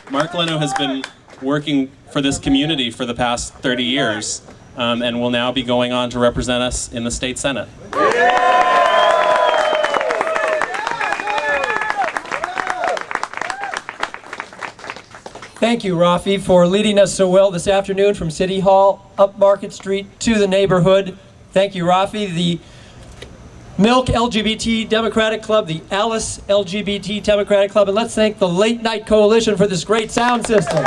Mark Leno has been working for this community for the past 30 years and will now be going on to represent us in the state Senate. Thank you, Rafi, for leading us so well this afternoon from City Hall up Market Street to the neighborhood. Thank you, Rafi. The Milk LGBT Democratic Club, the Alice LGBT Democratic Club, and let's thank the Late Night Coalition for this great sound system.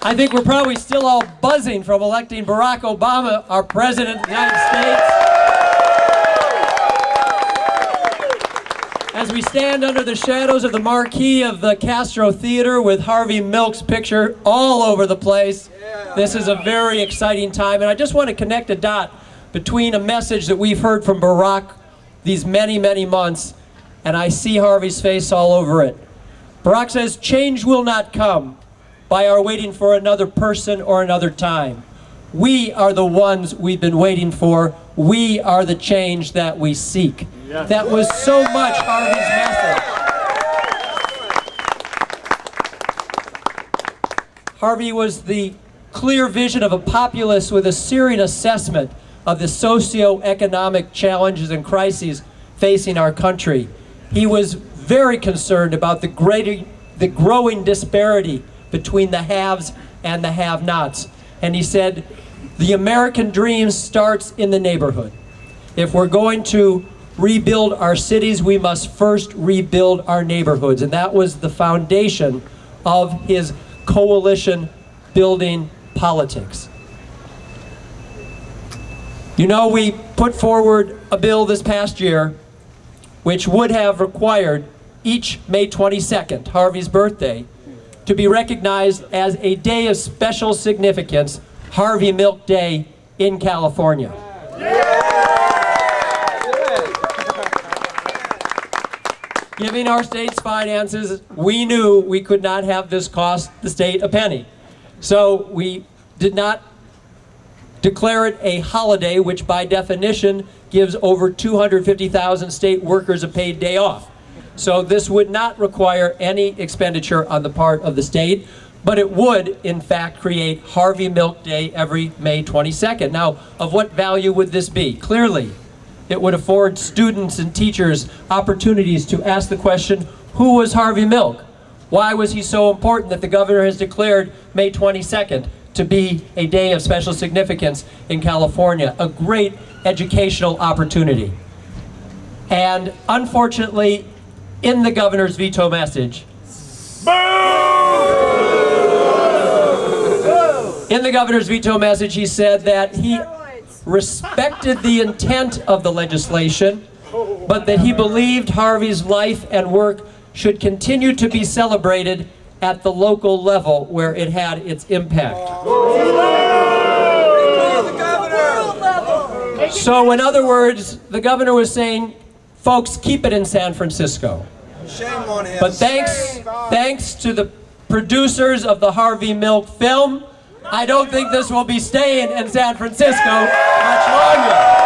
I think we're probably still all buzzing from electing Barack Obama, our President of the United States. As we stand under the shadows of the marquee of the Castro Theater with Harvey Milk's picture all over the place, this is a very exciting time. And I just want to connect a dot between a message that we've heard from Barack these many, many months, and I see Harvey's face all over it. Barack says, change will not come by our waiting for another person or another time. We are the ones we've been waiting for. We are the change that we seek. Yeah. That was so much Harvey's message. Harvey was the clear vision of a populace with a searing assessment of the socio-economic challenges and crises facing our country. He was very concerned about the growing disparity between the haves and the have-nots. And he said, the American dream starts in the neighborhood. If we're going to rebuild our cities, we must first rebuild our neighborhoods. And that was the foundation of his coalition building politics. You know, we put forward a bill this past year which would have required each May 22nd, Harvey's birthday, to be recognized as a day of special significance, Harvey Milk Day in California. Given our state's finances, we knew we could not have this cost the state a penny. So we did not declare it a holiday, which by definition gives over 250,000 state workers a paid day off. So this would not require any expenditure on the part of the state, but it would, in fact, create Harvey Milk Day every May 22nd. Now, of what value would this be? Clearly, it would afford students and teachers opportunities to ask the question, who was Harvey Milk? Why was he so important that the governor has declared May 22nd to be a day of special significance in California? A great educational opportunity. And unfortunately, in the governor's veto message, he said that he respected the intent of the legislation, but that he believed Harvey's life and work should continue to be celebrated at the local level where it had its impact. So in other words, the governor was saying, folks, keep it in San Francisco. Shame on him. But thanks to the producers of the Harvey Milk film, I don't think this will be staying in San Francisco much longer.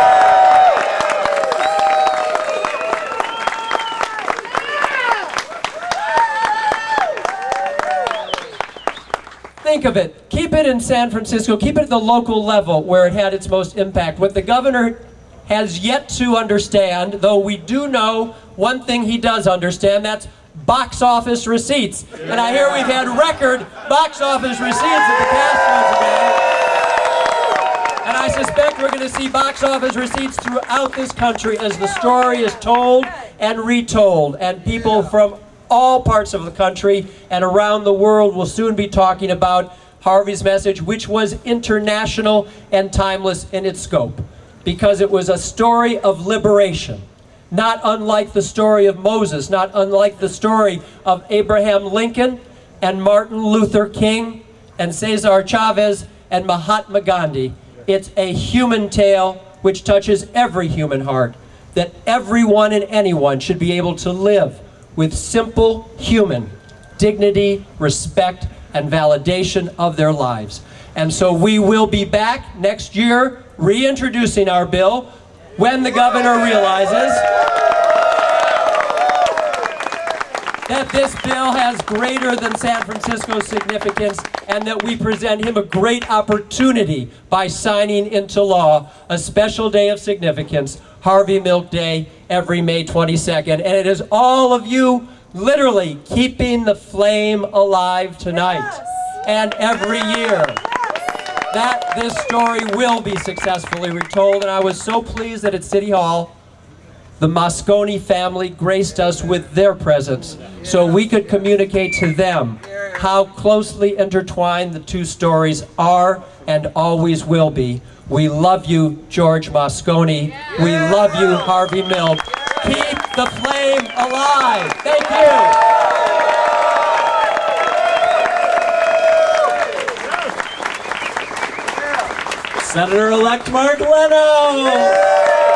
Think of it. Keep it in San Francisco. Keep it at the local level where it had its most impact. What the governor has yet to understand, though we do know one thing he does understand, that's box office receipts. And I hear we've had record box office receipts at the Castro today. And I suspect we're going to see box office receipts throughout this country as the story is told and retold. And people from all parts of the country and around the world will soon be talking about Harvey's message, which was international and timeless in its scope, because it was a story of liberation. Not unlike the story of Moses, not unlike the story of Abraham Lincoln and Martin Luther King and Cesar Chavez and Mahatma Gandhi. It's a human tale which touches every human heart, that everyone and anyone should be able to live with simple human dignity, respect, and validation of their lives. And so we will be back next year reintroducing our bill when the governor realizes that this bill has greater than San Francisco's significance and that we present him a great opportunity by signing into law a special day of significance, Harvey Milk Day, every May 22nd. And it is all of you literally keeping the flame alive tonight and every year that this story will be successfully retold. And I was so pleased that at City Hall, the Moscone family graced us with their presence so we could communicate to them how closely intertwined the two stories are and always will be. We love you, George Moscone. We love you, Harvey Milk. Keep the flame alive. Thank you. Senator-elect Mark Leno!